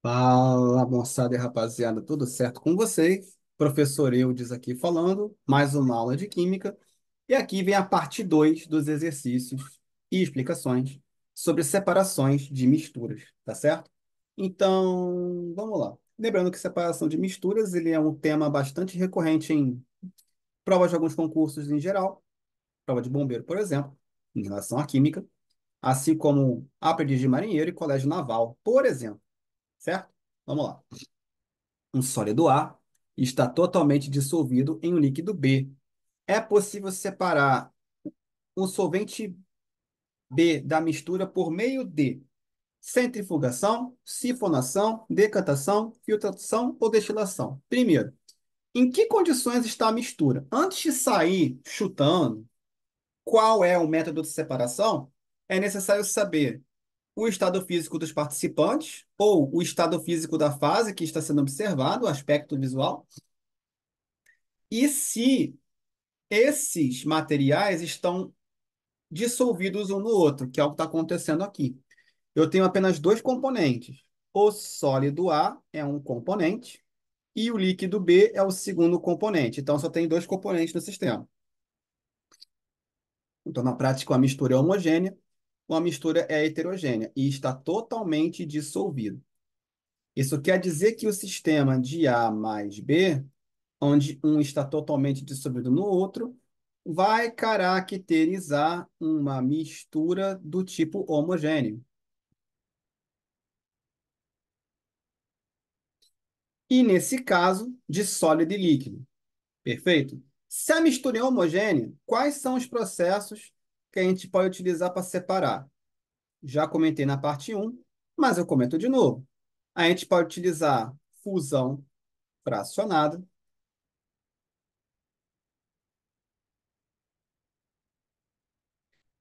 Fala, moçada e rapaziada, tudo certo com vocês? Professor Eudes aqui falando, mais uma aula de Química. E aqui vem a parte 2 dos exercícios e explicações sobre separações de misturas, tá certo? Então, vamos lá. Lembrando que separação de misturas, ele é um tema bastante recorrente em provas de alguns concursos em geral, prova de bombeiro, por exemplo, em relação à química, assim como aprendiz de marinheiro e colégio naval, por exemplo, certo? Vamos lá. Um sólido A está totalmente dissolvido em um líquido B. É possível separar o solvente B da mistura por meio de centrifugação, sifonação, decantação, filtração ou destilação. Primeiro, em que condições está a mistura? Antes de sair chutando qual é o método de separação, é necessário saber o estado físico dos participantes ou o estado físico da fase que está sendo observado, o aspecto visual, e se esses materiais estão dissolvidos um no outro, que é o que está acontecendo aqui. Eu tenho apenas dois componentes. O sólido A é um componente e o líquido B é o segundo componente. Então, só tem dois componentes no sistema. Então, na prática, a mistura é homogênea ou a mistura é heterogênea e está totalmente dissolvido. Isso quer dizer que o sistema de A mais B, onde um está totalmente dissolvido no outro, vai caracterizar uma mistura do tipo homogêneo. E nesse caso, de sólido e líquido. Perfeito? Se a mistura é homogênea, quais são os processos que a gente pode utilizar para separar? Já comentei na parte um, mas eu comento de novo. A gente pode utilizar fusão fracionada.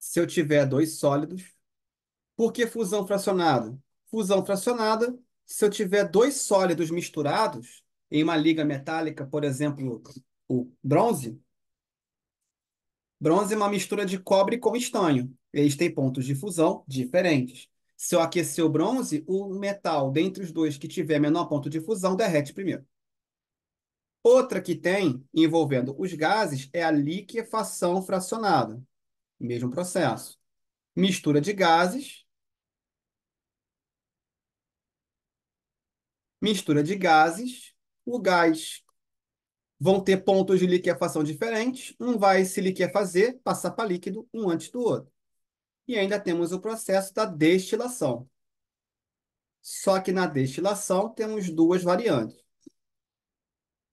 Se eu tiver dois sólidos, por que fusão fracionada? Fusão fracionada, se eu tiver dois sólidos misturados em uma liga metálica, por exemplo, o bronze, bronze é uma mistura de cobre com estanho. Eles têm pontos de fusão diferentes. Se eu aquecer o bronze, o metal dentre os dois que tiver menor ponto de fusão derrete primeiro. Outra que tem, envolvendo os gases, é a liquefação fracionada. Mesmo processo. Mistura de gases. Mistura de gases, o gás vão ter pontos de liquefação diferentes, um vai se liquefazer, passar para líquido, um antes do outro. E ainda temos o processo da destilação. Só que na destilação temos duas variantes.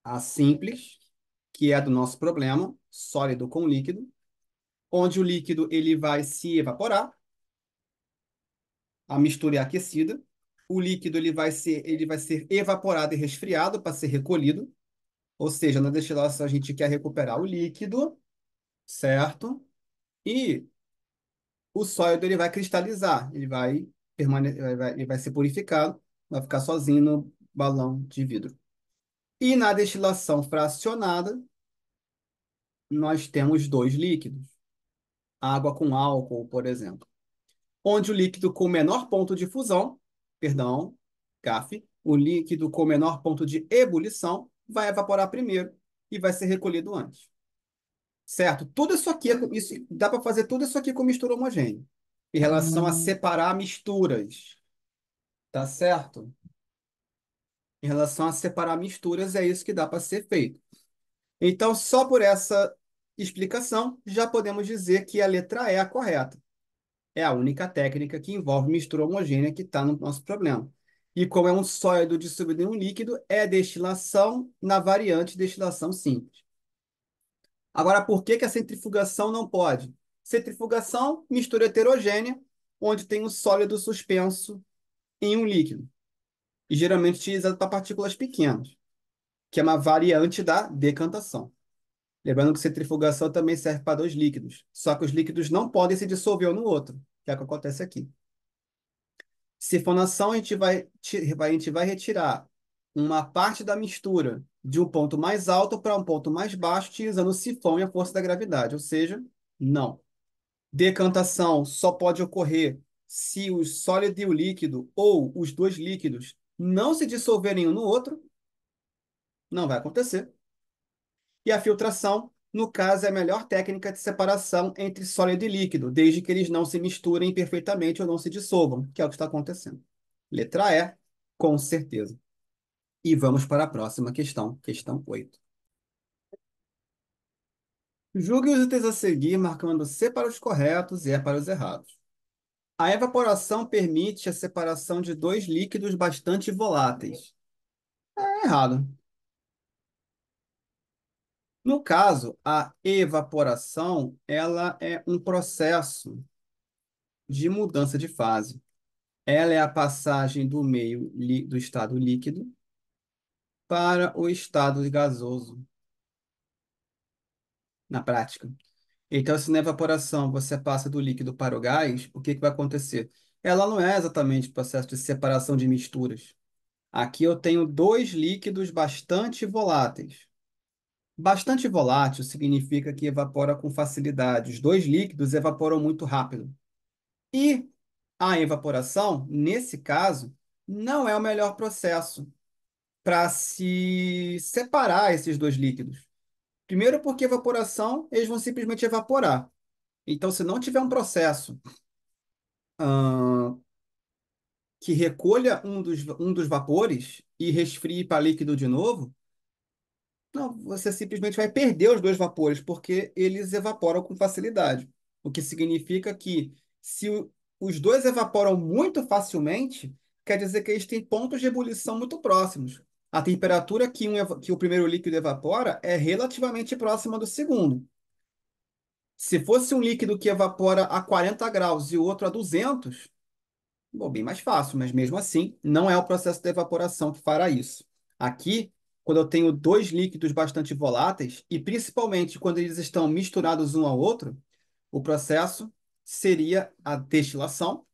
A simples, que é a do nosso problema, sólido com líquido, onde o líquido ele vai se evaporar, a mistura é aquecida, o líquido ele vai ser evaporado e resfriado para ser recolhido. Ou seja, na destilação a gente quer recuperar o líquido, certo? E o sólido ele vai cristalizar, ele vai ser purificado, vai ficar sozinho no balão de vidro. E na destilação fracionada, nós temos dois líquidos, água com álcool, por exemplo, onde o líquido com menor ponto de fusão, perdão, GAF, o líquido com menor ponto de ebulição vai evaporar primeiro e vai ser recolhido antes. Certo? Tudo isso aqui, dá para fazer tudo isso aqui com mistura homogênea. Em relação a separar misturas, tá certo? Em relação a separar misturas, é isso que dá para ser feito. Então, só por essa explicação, já podemos dizer que a letra E é a correta. É a única técnica que envolve mistura homogênea que está no nosso problema. E como é um sólido dissolvido em um líquido, é destilação na variante destilação simples. Agora, por que que a centrifugação não pode? Centrifugação, mistura heterogênea, onde tem um sólido suspenso em um líquido. E geralmente utilizado para partículas pequenas, que é uma variante da decantação. Lembrando que centrifugação também serve para dois líquidos, só que os líquidos não podem se dissolver um no outro, que é o que acontece aqui. Sifonação, a gente vai retirar uma parte da mistura de um ponto mais alto para um ponto mais baixo, utilizando o sifão e a força da gravidade, ou seja, não. Decantação só pode ocorrer se o sólido e o líquido, ou os dois líquidos, não se dissolverem um no outro, não vai acontecer. E a filtração, no caso, é a melhor técnica de separação entre sólido e líquido, desde que eles não se misturem perfeitamente ou não se dissolvam, que é o que está acontecendo. Letra E, com certeza. E vamos para a próxima questão, questão 8. Julgue os itens a seguir, marcando C para os corretos e E para os errados. A evaporação permite a separação de dois líquidos bastante voláteis. É errado. No caso, a evaporação, ela é um processo de mudança de fase. Ela é a passagem do meio do estado líquido para o estado gasoso, na prática. Então, se na evaporação você passa do líquido para o gás, o que que vai acontecer? Ela não é exatamente o processo de separação de misturas. Aqui eu tenho dois líquidos bastante voláteis. Bastante volátil significa que evapora com facilidade. Os dois líquidos evaporam muito rápido. E a evaporação, nesse caso, não é o melhor processo para se separar esses dois líquidos. Primeiro, porque evaporação, eles vão simplesmente evaporar. Então, se não tiver um processo que recolha um dos vapores e resfrie para líquido de novo, não, você simplesmente vai perder os dois vapores, porque eles evaporam com facilidade. O que significa que, se os dois evaporam muito facilmente, quer dizer que eles têm pontos de ebulição muito próximos. A temperatura que o primeiro líquido evapora é relativamente próxima do segundo. Se fosse um líquido que evapora a 40 graus e o outro a 200, bom, bem mais fácil, mas mesmo assim, não é o processo de evaporação que fará isso. Aqui, quando eu tenho dois líquidos bastante voláteis, e principalmente quando eles estão misturados um ao outro, o processo seria a destilação.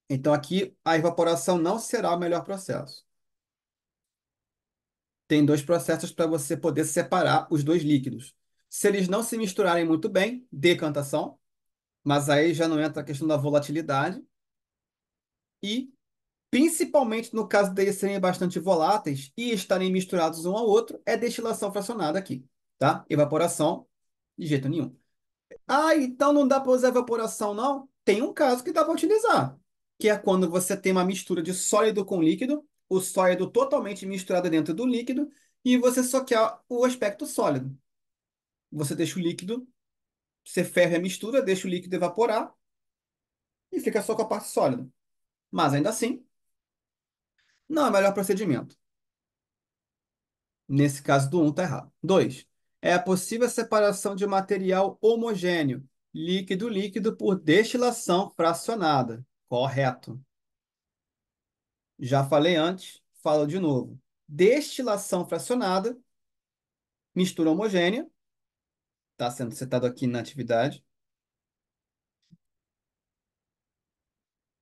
Então, aqui, a evaporação não será o melhor processo. Tem dois processos para você poder separar os dois líquidos. Se eles não se misturarem muito bem, decantação, mas aí já não entra a questão da volatilidade. E principalmente no caso deles serem bastante voláteis e estarem misturados um ao outro, é destilação fracionada aqui, tá? Evaporação, de jeito nenhum. Ah, então não dá para usar evaporação, não? Tem um caso que dá para utilizar, que é quando você tem uma mistura de sólido com líquido, o sólido totalmente misturado dentro do líquido, e você só quer o aspecto sólido. Você deixa o líquido, você ferve a mistura, deixa o líquido evaporar e fica só com a parte sólida. Mas ainda assim, não é o melhor procedimento. Nesse caso do 1 está errado. 2. É a possível separação de material homogêneo, líquido-líquido, por destilação fracionada. Correto. Já falei antes, falo de novo. Destilação fracionada, mistura homogênea, está sendo citado aqui na atividade,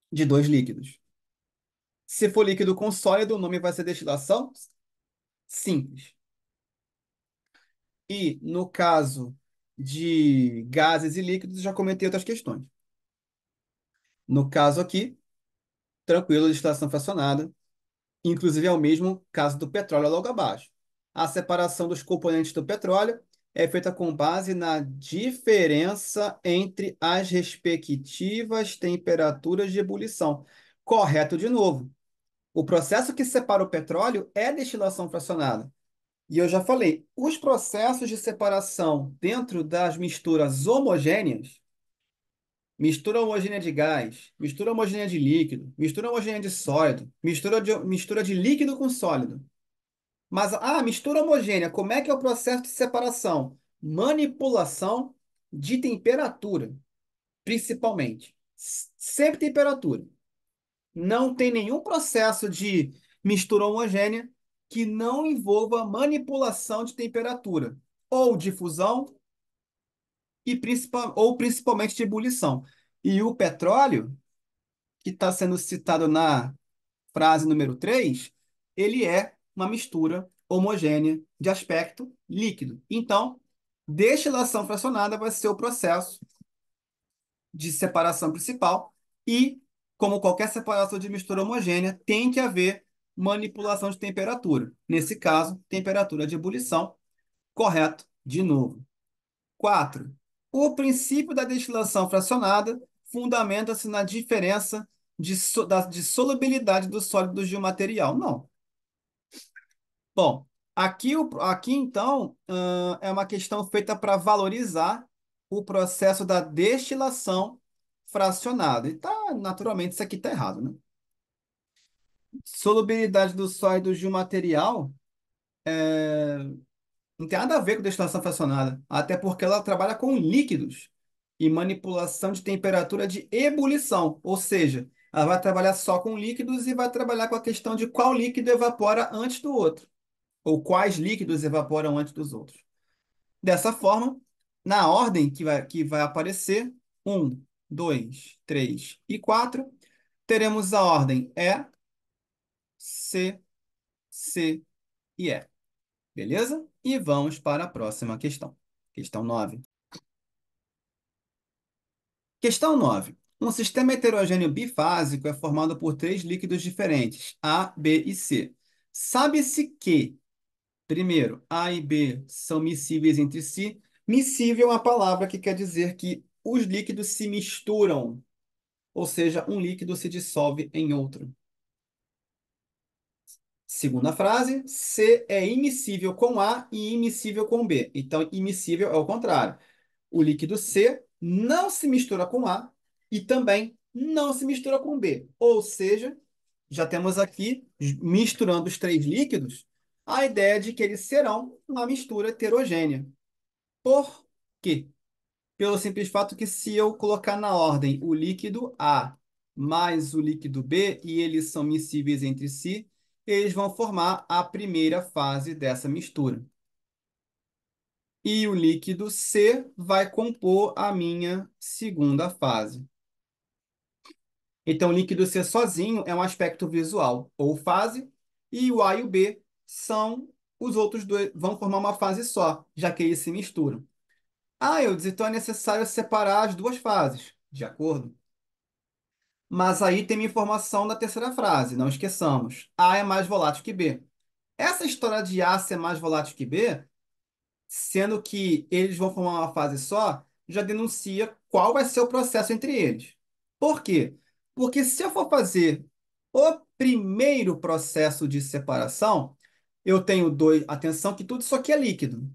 de dois líquidos. Se for líquido com sólido, o nome vai ser destilação simples. E no caso de gases e líquidos, já comentei outras questões. No caso aqui, tranquilo, destilação fracionada. Inclusive, é o mesmo caso do petróleo logo abaixo. A separação dos componentes do petróleo é feita com base na diferença entre as respectivas temperaturas de ebulição. Correto de novo. O processo que separa o petróleo é a destilação fracionada. E eu já falei, os processos de separação dentro das misturas homogêneas, mistura homogênea de gás, mistura homogênea de líquido, mistura homogênea de sólido, mistura de líquido com sólido. Mas, mistura homogênea, como é que é o processo de separação? Manipulação de temperatura, principalmente. Sempre temperatura. Não tem nenhum processo de mistura homogênea que não envolva manipulação de temperatura, ou difusão, ou principalmente de ebulição. E o petróleo, que está sendo citado na frase número 3, ele é uma mistura homogênea de aspecto líquido. Então, destilação fracionada vai ser o processo de separação principal e Como qualquer separação de mistura homogênea, tem que haver manipulação de temperatura. Nesse caso, temperatura de ebulição, correto, de novo. 4. O princípio da destilação fracionada fundamenta-se na diferença de solubilidade dos sólidos de um material. Não. Bom, aqui então, é uma questão feita para valorizar o processo da destilação fracionada. E tá, naturalmente, isso aqui está errado, né? Solubilidade dos sólidos de um material não tem nada a ver com destilação fracionada, até porque ela trabalha com líquidos e manipulação de temperatura de ebulição, ou seja, ela vai trabalhar só com líquidos e vai trabalhar com a questão de qual líquido evapora antes do outro, ou quais líquidos evaporam antes dos outros. Dessa forma, na ordem que vai aparecer, 1, 2, 3 e 4, teremos a ordem E, C, C e E. Beleza? E vamos para a próxima questão. Questão 9. Questão 9. Um sistema heterogêneo bifásico é formado por três líquidos diferentes, A, B e C. Sabe-se que, primeiro, A e B são miscíveis entre si. Miscível é uma palavra que quer dizer que os líquidos se misturam, ou seja, um líquido se dissolve em outro. Segunda frase, C é immiscível com A e immiscível com B. Então, immiscível é o contrário. O líquido C não se mistura com A e também não se mistura com B. Ou seja, já temos aqui, misturando os três líquidos, a ideia de que eles serão uma mistura heterogênea. Por quê? Pelo simples fato que se eu colocar na ordem o líquido A mais o líquido B, e eles são miscíveis entre si, eles vão formar a primeira fase dessa mistura. E o líquido C vai compor a minha segunda fase. Então, o líquido C sozinho é um aspecto visual, ou fase, e o A e o B são os outros dois, vão formar uma fase só, já que eles se misturam. Ah, Eudes, então é necessário separar as duas fases, de acordo? Mas aí tem uma informação da terceira frase, não esqueçamos. A é mais volátil que B. Essa história de A ser mais volátil que B, sendo que eles vão formar uma fase só, já denuncia qual vai ser o processo entre eles. Por quê? Porque se eu for fazer o primeiro processo de separação, eu tenho dois. Atenção que tudo isso aqui é líquido.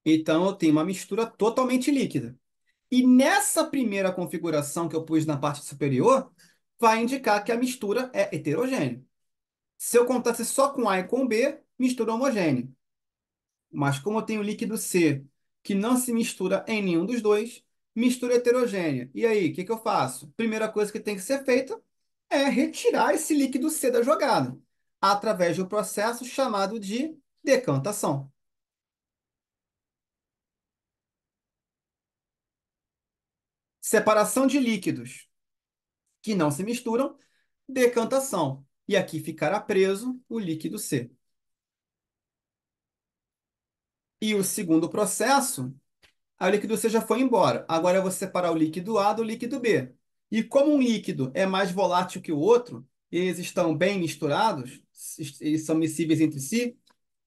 Então eu tenho uma mistura totalmente líquida. E nessa primeira configuração que eu pus na parte superior, vai indicar que a mistura é heterogênea. Se eu contasse só com A e com B, mistura homogênea. Mas como eu tenho líquido C, que não se mistura em nenhum dos dois, mistura heterogênea. E aí, o que que eu faço? Primeira coisa que tem que ser feita é retirar esse líquido C da jogada, através de um processo chamado de decantação. Separação de líquidos que não se misturam, decantação. E aqui ficará preso o líquido C. E o segundo processo, a líquido C já foi embora. Agora eu vou separar o líquido A do líquido B. E como um líquido é mais volátil que o outro, eles estão bem misturados, eles são miscíveis entre si,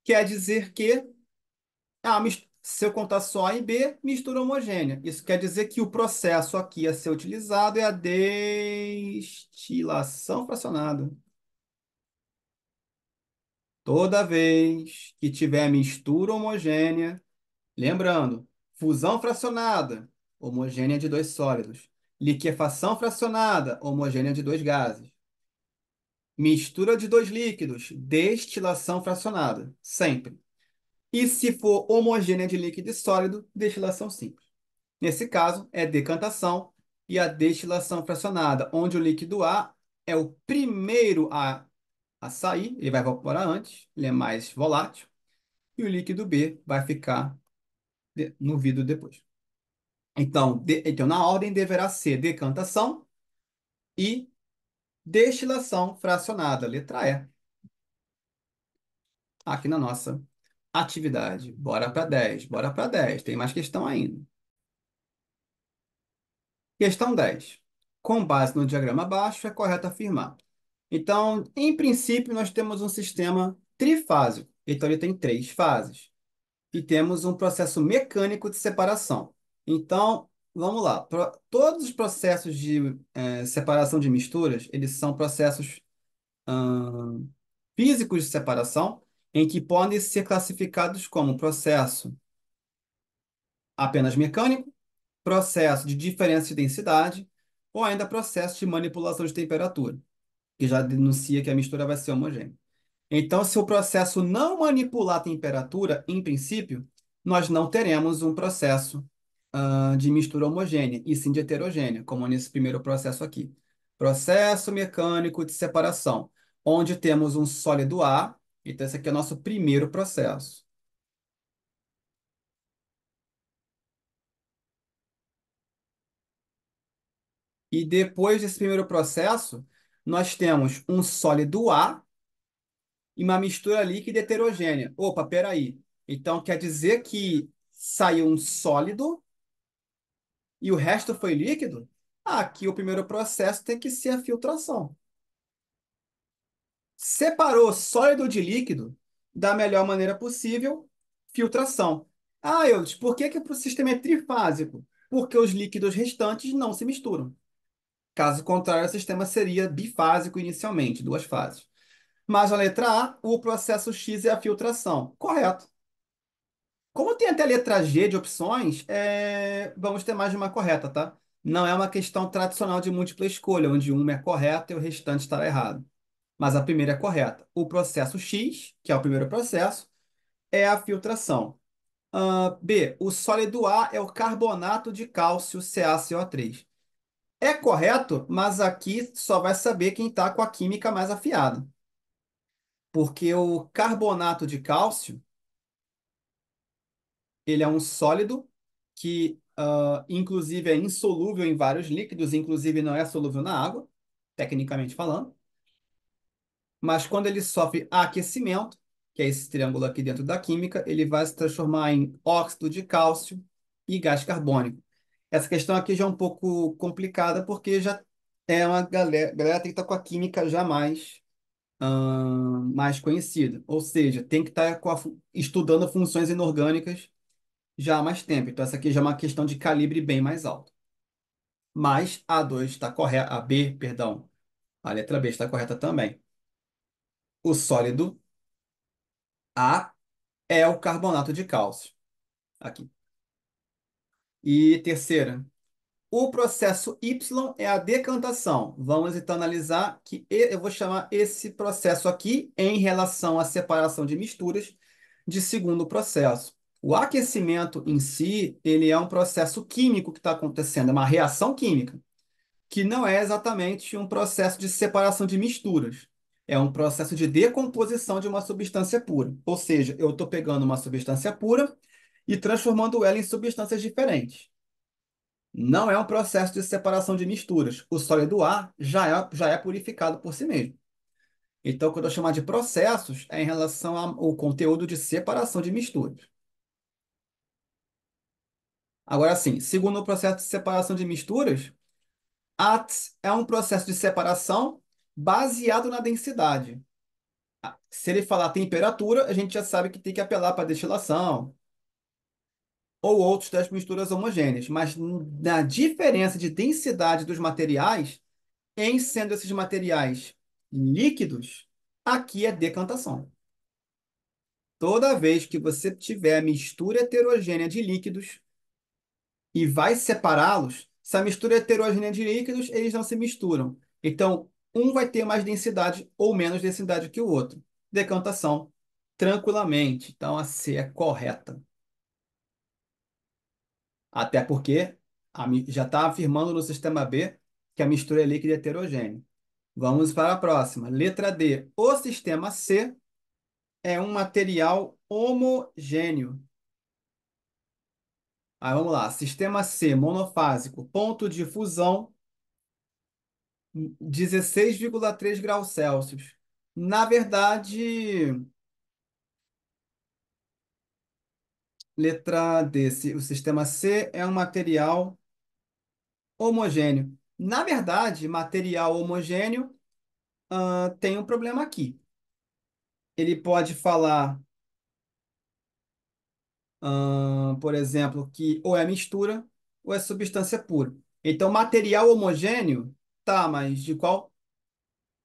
quer dizer que se eu contar só A e B, mistura homogênea. Isso quer dizer que o processo aqui a ser utilizado é a destilação fracionada. Toda vez que tiver mistura homogênea, lembrando, fusão fracionada, homogênea de dois sólidos. Liquefação fracionada, homogênea de dois gases. Mistura de dois líquidos, destilação fracionada, sempre. E se for homogênea de líquido e sólido, destilação simples. Nesse caso, é decantação e a destilação fracionada, onde o líquido A é o primeiro a sair, ele vai evaporar antes, ele é mais volátil, e o líquido B vai ficar no vidro depois. Então, na ordem deverá ser decantação e destilação fracionada, letra E, aqui na nossa atividade. Bora para 10, bora para 10. Tem mais questão ainda. Questão 10. Com base no diagrama abaixo, é correto afirmar. Então, em princípio, nós temos um sistema trifásico. Então, ele tem três fases. E temos um processo mecânico de separação. Então, vamos lá. Todos os processos de separação de misturas, eles são processos ahn, físicos de separação, em que podem ser classificados como processo apenas mecânico, processo de diferença de densidade, ou ainda processo de manipulação de temperatura, que já denuncia que a mistura vai ser homogênea. Então, se o processo não manipular a temperatura, em princípio, nós não teremos um processo de mistura homogênea, e sim de heterogênea, como nesse primeiro processo aqui. Processo mecânico de separação, onde temos um sólido A, então esse aqui é o nosso primeiro processo. E depois desse primeiro processo, nós temos um sólido A e uma mistura líquida heterogênea. Opa, peraí. Então quer dizer que saiu um sólido e o resto foi líquido? Aqui o primeiro processo tem que ser a filtração. Separou sólido de líquido da melhor maneira possível, filtração. Ah, Eudes, por que que o sistema é trifásico? Porque os líquidos restantes não se misturam. Caso contrário, o sistema seria bifásico inicialmente, duas fases. Mas a letra A, o processo X é a filtração. Correto. Como tem até a letra G de opções, vamos ter mais de uma correta, tá? Não é uma questão tradicional de múltipla escolha, onde uma é correta e o restante estará errado. Mas a primeira é correta. O processo X, que é o primeiro processo, é a filtração. B, o sólido A é o carbonato de cálcio CaCO3. É correto, mas aqui só vai saber quem está com a química mais afiada. Porque o carbonato de cálcio, ele é um sólido que, inclusive, é insolúvel em vários líquidos, inclusive não é solúvel na água, tecnicamente falando. Mas quando ele sofre aquecimento, que é esse triângulo aqui dentro da química, ele vai se transformar em óxido de cálcio e gás carbônico. Essa questão aqui já é um pouco complicada, porque já é uma galera tem que estar com a química já mais conhecida. Ou seja, tem que estar estudando funções inorgânicas já há mais tempo. Então, essa aqui já é uma questão de calibre bem mais alto. Mas a 2 está correta, a B, perdão, a letra B está correta também. O sólido A é o carbonato de cálcio. Aqui. E terceira, o processo Y é a decantação. Vamos então analisar que eu vou chamar esse processo aqui em relação à separação de misturas de segundo processo. O aquecimento em si, ele é um processo químico que está acontecendo, é uma reação química, que não é exatamente um processo de separação de misturas. É um processo de decomposição de uma substância pura. Ou seja, eu estou pegando uma substância pura e transformando ela em substâncias diferentes. Não é um processo de separação de misturas. O sólido A já é purificado por si mesmo. Então, quando eu chamar de processos, é em relação ao conteúdo de separação de misturas. Agora sim, segundo o processo de separação de misturas, ATS é um processo de separação baseado na densidade. Se ele falar temperatura, a gente já sabe que tem que apelar para destilação ou outros das misturas homogêneas. Mas na diferença de densidade dos materiais, em sendo esses materiais líquidos, aqui é decantação. Toda vez que você tiver a mistura heterogênea de líquidos e vai separá-los, essa mistura heterogênea de líquidos, eles não se misturam. Então, um vai ter mais densidade ou menos densidade que o outro. Decantação, tranquilamente. Então, a C é correta. Até porque já está afirmando no sistema B que a mistura é líquida e heterogênea. Vamos para a próxima. Letra D. O sistema C é um material homogêneo. Aí vamos lá. Sistema C, monofásico, ponto de fusão, 16,3 graus Celsius. Na verdade, letra D, o sistema C é um material homogêneo. Na verdade, material homogêneo, tem um problema aqui. Ele pode falar, por exemplo, que ou é mistura ou é substância pura. Então, material homogêneo, tá, mas de qual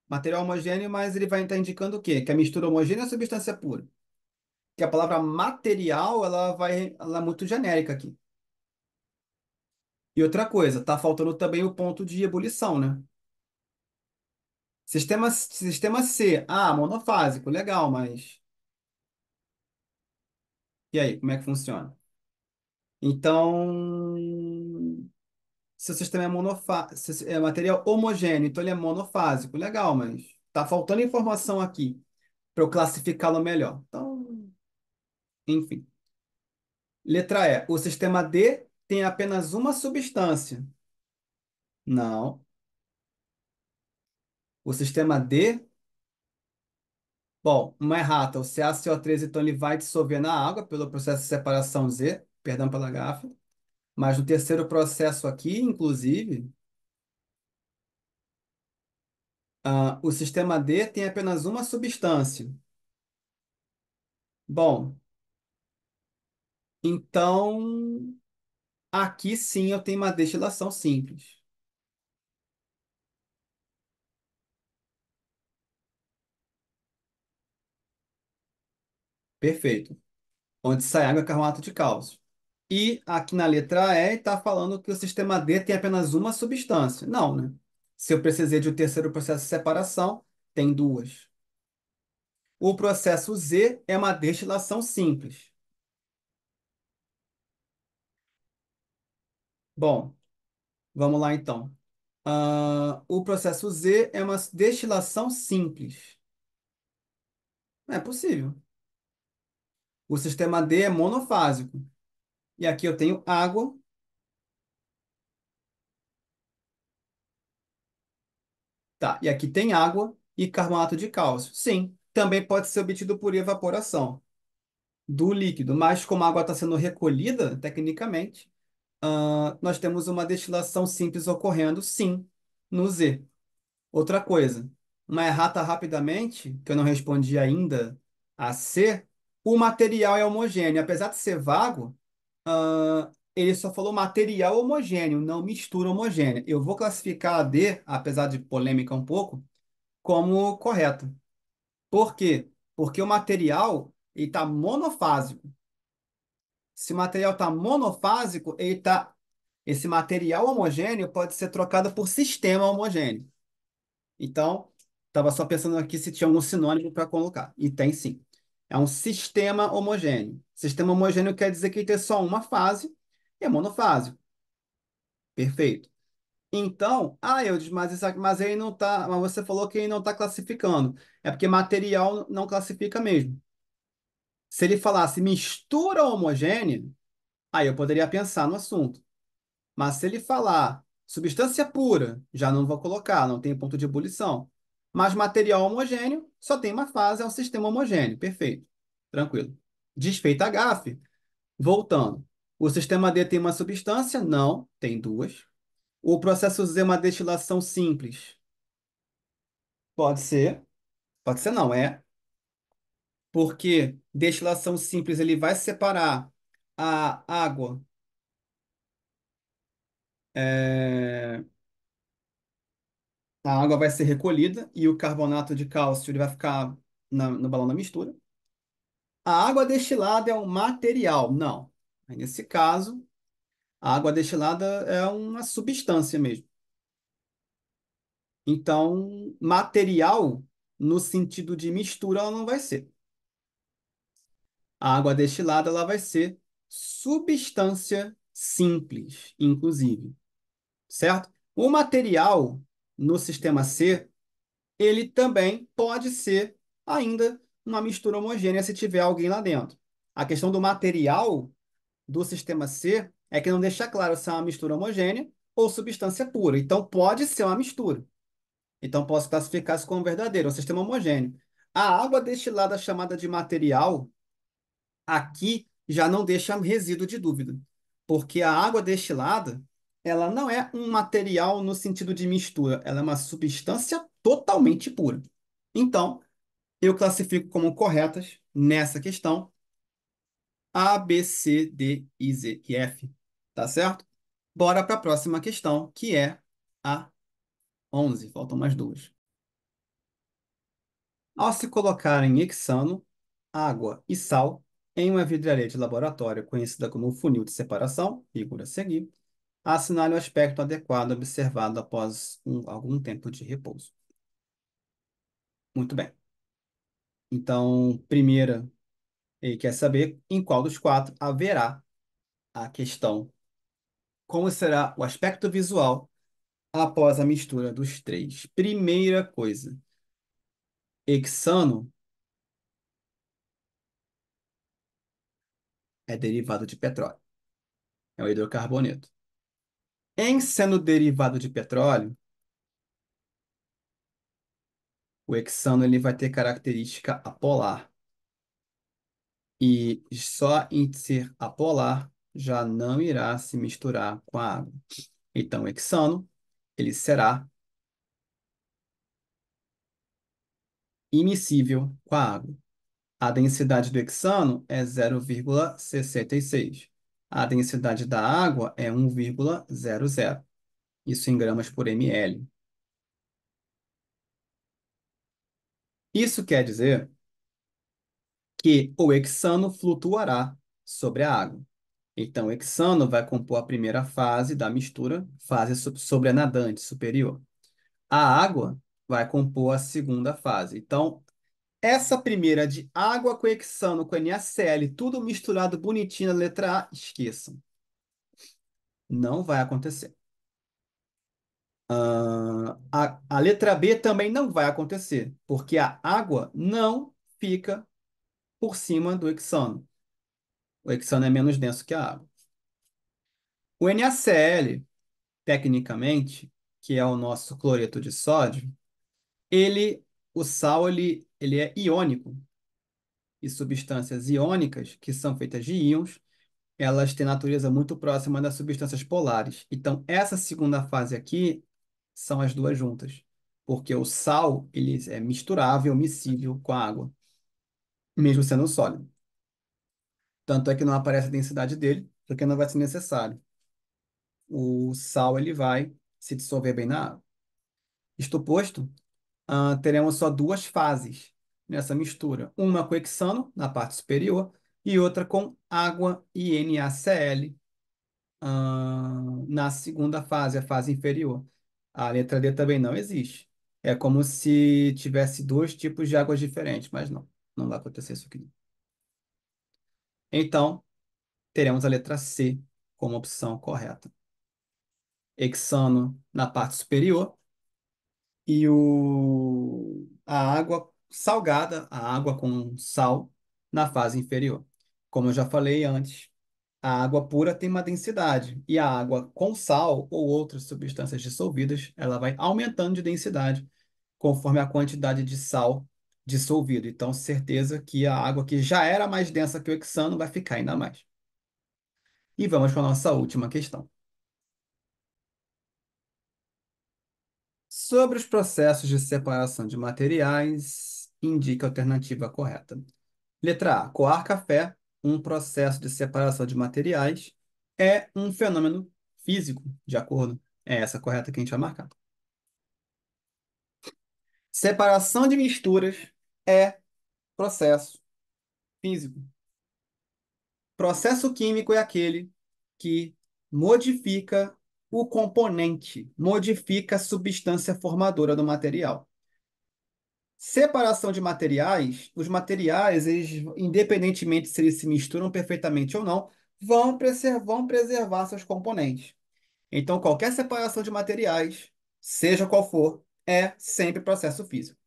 material homogêneo, mas ele vai estar indicando o quê? Que a mistura homogênea é substância pura. Que a palavra material, ela é muito genérica aqui. E outra coisa, tá faltando também o ponto de ebulição, né? Sistema C, monofásico, legal, mas e aí, como é que funciona? Então, se o sistema se é material homogêneo, então ele é monofásico, legal, mas tá faltando informação aqui para eu classificá-lo melhor. Então, enfim. Letra E. O sistema D tem apenas uma substância. Não. O sistema D, bom, uma errata. O CaCO3, então, ele vai dissolver na água pelo processo de separação Z, perdão pela gafe. Mas no terceiro processo aqui, inclusive, o sistema D tem apenas uma substância. Bom, então aqui sim eu tenho uma destilação simples. Perfeito. Onde sai água é carbonato de cálcio. E aqui na letra E está falando que o sistema D tem apenas uma substância. Não, né? Se eu precisei de um terceiro processo de separação, tem duas. O processo Z é uma destilação simples. Bom, vamos lá então. O processo Z é uma destilação simples. Não é possível. O sistema D é monofásico. E aqui eu tenho água, tá? E aqui tem água e carbonato de cálcio. Sim, também pode ser obtido por evaporação do líquido, mas como a água está sendo recolhida, tecnicamente, nós temos uma destilação simples ocorrendo, sim, no Z. Outra coisa, uma errata rapidamente, que eu não respondi ainda a C, o material é homogêneo. Apesar de ser vago, ele só falou material homogêneo, não mistura homogênea. Eu vou classificar a D, apesar de polêmica um pouco, como correta. Por quê? Porque o material está monofásico. Se o material está monofásico, esse material homogêneo pode ser trocado por sistema homogêneo. Então, estava só pensando aqui se tinha algum sinônimo para colocar. E tem sim. É um sistema homogêneo. Sistema homogêneo quer dizer que tem só uma fase e é monofásico. Perfeito. Então, mas ele não tá, mas você falou que ele não está classificando. É porque material não classifica mesmo. Se ele falasse mistura homogênea, aí eu poderia pensar no assunto. Mas se ele falar substância pura, já não vou colocar, não tem ponto de ebulição. Mas material homogêneo, só tem uma fase, é um sistema homogêneo. Perfeito. Tranquilo. Desfeita a gafe, voltando. O sistema D tem uma substância? Não, tem duas. O processo Z é uma destilação simples? Pode ser. Pode ser não, é. Porque destilação simples ele vai separar a água. é, A água vai ser recolhida e o carbonato de cálcio ele vai ficar no balão da mistura. A água destilada é um material? Não. Aí, nesse caso, a água destilada é uma substância mesmo. Então, material, no sentido de mistura, ela não vai ser. A água destilada ela vai ser substância simples, inclusive. Certo? O material no sistema C ele também pode ser ainda uma mistura homogênea se tiver alguém lá dentro. A questão do material do sistema C é que não deixa claro se é uma mistura homogênea ou substância pura. Então, pode ser uma mistura. Então, posso classificar isso como verdadeiro, é um sistema homogêneo. A água destilada chamada de material, aqui já não deixa resíduo de dúvida, porque a água destilada ela não é um material no sentido de mistura, ela é uma substância totalmente pura. Então, eu classifico como corretas nessa questão A, B, C, D, I, Z e F. Tá certo? Bora para a próxima questão, que é a 11. Faltam mais duas. Ao se colocarem hexano, água e sal em uma vidraria de laboratório conhecida como funil de separação, figura a seguir, assinale o aspecto adequado observado após algum tempo de repouso. Muito bem. Então, primeira, ele quer saber em qual dos quatro haverá a questão. Como será o aspecto visual após a mistura dos três? Primeira coisa, hexano é derivado de petróleo, é o hidrocarboneto. Em sendo derivado de petróleo, o hexano ele vai ter característica apolar. E só em ser apolar já não irá se misturar com a água. Então, o hexano ele será immiscível com a água. A densidade do hexano é 0,66. A densidade da água é 1,00. Isso em gramas por ml. Isso quer dizer que o hexano flutuará sobre a água. Então, o hexano vai compor a primeira fase da mistura, fase sobrenadante superior. A água vai compor a segunda fase. Então, essa primeira de água com hexano, com NaCl, tudo misturado bonitinho na letra A, esqueçam. Não vai acontecer. A letra B também não vai acontecer, porque a água não fica por cima do hexano. O hexano é menos denso que a água. O NaCl, tecnicamente, que é o nosso cloreto de sódio, ele, o sal, ele é iônico. E substâncias iônicas, que são feitas de íons, elas têm natureza muito próxima das substâncias polares. Então, essa segunda fase aqui são as duas juntas, porque o sal ele é misturável, miscível com a água, mesmo sendo sólido. Tanto é que não aparece a densidade dele, porque não vai ser necessário. O sal ele vai se dissolver bem na água. Isto posto, teremos só duas fases nessa mistura. Uma com hexano, na parte superior, e outra com água e NaCl, na segunda fase, a fase inferior. A letra D também não existe. É como se tivesse dois tipos de águas diferentes, mas não, não vai acontecer isso aqui. Então, teremos a letra C como opção correta. Hexano na parte superior e a água salgada, a água com sal, na fase inferior. Como eu já falei antes, a água pura tem uma densidade e a água com sal ou outras substâncias dissolvidas, ela vai aumentando de densidade conforme a quantidade de sal dissolvido. Então, certeza que a água que já era mais densa que o hexano vai ficar ainda mais. E vamos para a nossa última questão. Sobre os processos de separação de materiais, indique a alternativa correta. Letra A. Coar café, um processo de separação de materiais, é um fenômeno físico, de acordo. É essa correta que a gente vai marcar. Separação de misturas é processo físico. Processo químico é aquele que modifica o componente, modifica a substância formadora do material. Separação de materiais, os materiais, eles, independentemente se eles se misturam perfeitamente ou não, vão preservar seus componentes. Então, qualquer separação de materiais, seja qual for, é sempre processo físico.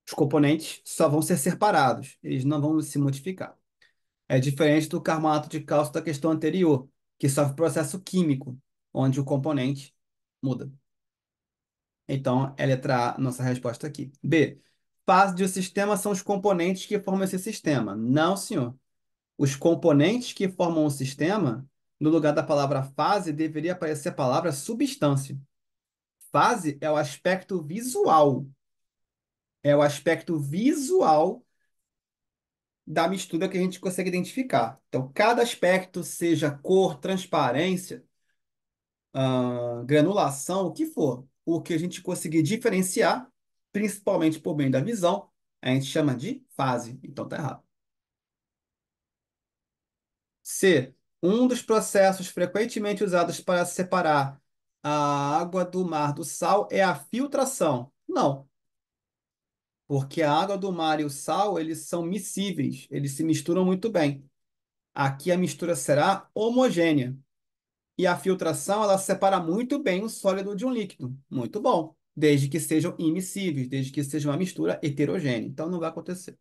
Os componentes só vão ser separados, eles não vão se modificar. É diferente do carbonato de cálcio da questão anterior, que sofre processo químico, onde o componente muda. Então, é a letra A, nossa resposta aqui. B. Fase de um sistema são os componentes que formam esse sistema. Não, senhor. Os componentes que formam o sistema No lugar da palavra fase, deveria aparecer a palavra substância. Fase é o aspecto visual. É o aspecto visual da mistura que a gente consegue identificar. Então, cada aspecto, seja cor, transparência, granulação, o que for, o que a gente conseguir diferenciar, principalmente por meio da visão, a gente chama de fase. Então, tá errado. C. Um dos processos frequentemente usados para separar a água do mar do sal é a filtração. Não, porque a água do mar e o sal, eles são miscíveis, eles se misturam muito bem. Aqui a mistura será homogênea. E a filtração, ela separa muito bem um sólido de um líquido. Muito bom. Desde que sejam immiscíveis, desde que seja uma mistura heterogênea. Então não vai acontecer.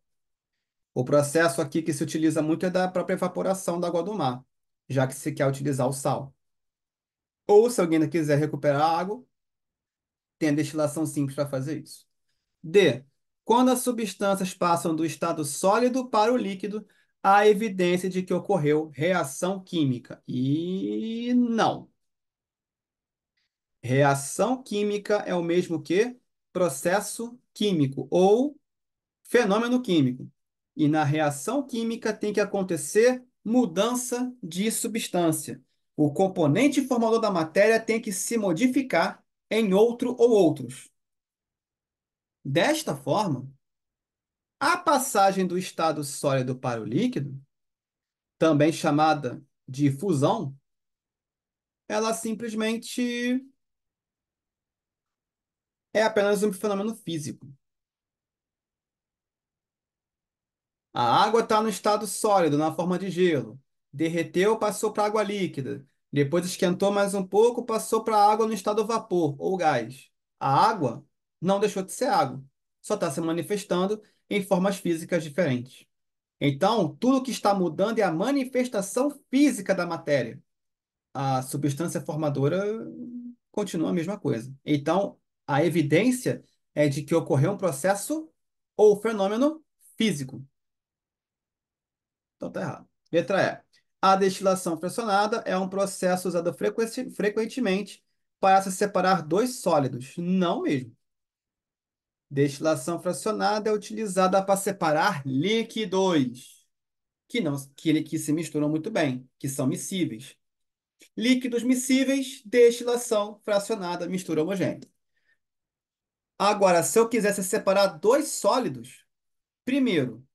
O processo aqui que se utiliza muito é da própria evaporação da água do mar, já que se quer utilizar o sal. Ou se alguém ainda quiser recuperar a água, tem a destilação simples para fazer isso. D. Quando as substâncias passam do estado sólido para o líquido, há evidência de que ocorreu reação química. E não. Reação química é o mesmo que processo químico ou fenômeno químico. E na reação química tem que acontecer mudança de substância. O componente formador da matéria tem que se modificar em outro ou outros. Desta forma, a passagem do estado sólido para o líquido, também chamada de fusão, ela simplesmente é apenas um fenômeno físico. A água está no estado sólido, na forma de gelo. Derreteu, passou para água líquida. Depois esquentou mais um pouco, passou para a água no estado vapor ou gás. A água não deixou de ser água, só está se manifestando em formas físicas diferentes. Então, tudo que está mudando é a manifestação física da matéria. A substância formadora continua a mesma coisa. Então, a evidência é de que ocorreu um processo ou fenômeno físico. Então tá errado. Letra E. A destilação fracionada é um processo usado frequentemente para se separar dois sólidos. Não mesmo. Destilação fracionada é utilizada para separar líquidos que não que se misturam muito bem, que são miscíveis. Líquidos miscíveis, destilação fracionada, mistura homogênea. Agora, se eu quisesse separar dois sólidos, primeiro,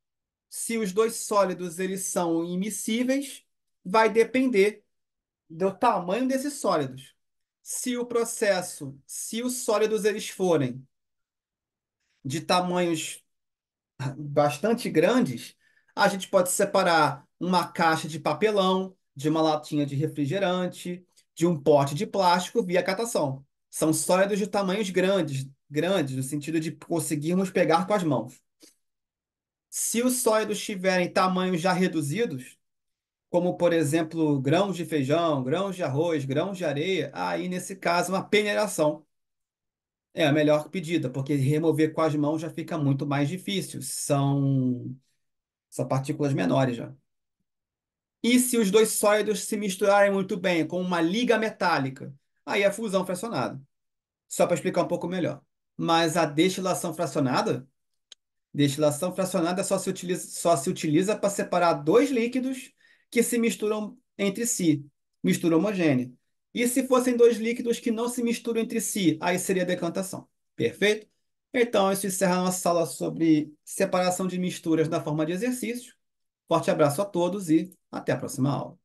se os dois sólidos eles são immiscíveis, vai depender do tamanho desses sólidos. Se os sólidos eles forem de tamanhos bastante grandes, a gente pode separar uma caixa de papelão, de uma latinha de refrigerante, de um pote de plástico via catação. São sólidos de tamanhos grandes, grandes no sentido de conseguirmos pegar com as mãos. Se os sólidos tiverem tamanhos já reduzidos, como por exemplo grãos de feijão, grãos de arroz, grãos de areia, aí nesse caso uma peneiração é a melhor pedida, porque remover com as mãos já fica muito mais difícil. São partículas menores já. E se os dois sólidos se misturarem muito bem com uma liga metálica, aí é fusão fracionada. Só para explicar um pouco melhor. Mas a destilação fracionada só se utiliza para separar dois líquidos que se misturam entre si, mistura homogênea. E se fossem dois líquidos que não se misturam entre si, aí seria decantação. Perfeito? Então, isso encerra a nossa aula sobre separação de misturas na forma de exercício. Forte abraço a todos e até a próxima aula.